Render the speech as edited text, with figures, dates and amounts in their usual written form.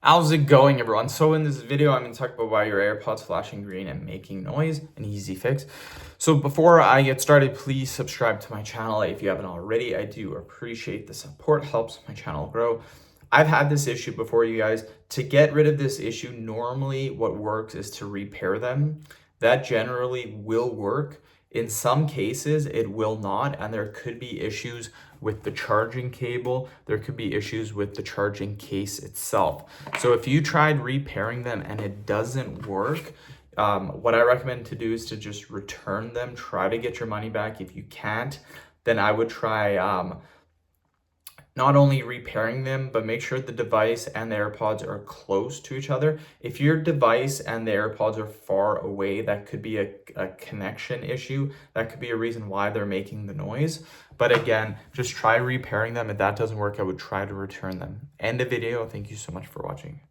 How's it going, everyone? So in this video, I'm going to talk about why your AirPods flashing green and making noise, an easy fix. So before I get started, please subscribe to my channel if you haven't already. I do appreciate the support, helps my channel grow. I've had this issue before, you guys. To get rid of this issue, normally what works is to repair them. That generally will work. In some cases, it will not, and there could be issues with the charging cable. There could be issues with the charging case itself. So if you tried repairing them and it doesn't work, what I recommend to do is to just return them, try to get your money back. If you can't, then I would try not only repairing them, but make sure the device and the AirPods are close to each other. If your device and the AirPods are far away, that could be a connection issue. That could be a reason why they're making the noise. But again, just try repairing them. If that doesn't work, I would try to return them. End the video. Thank you so much for watching.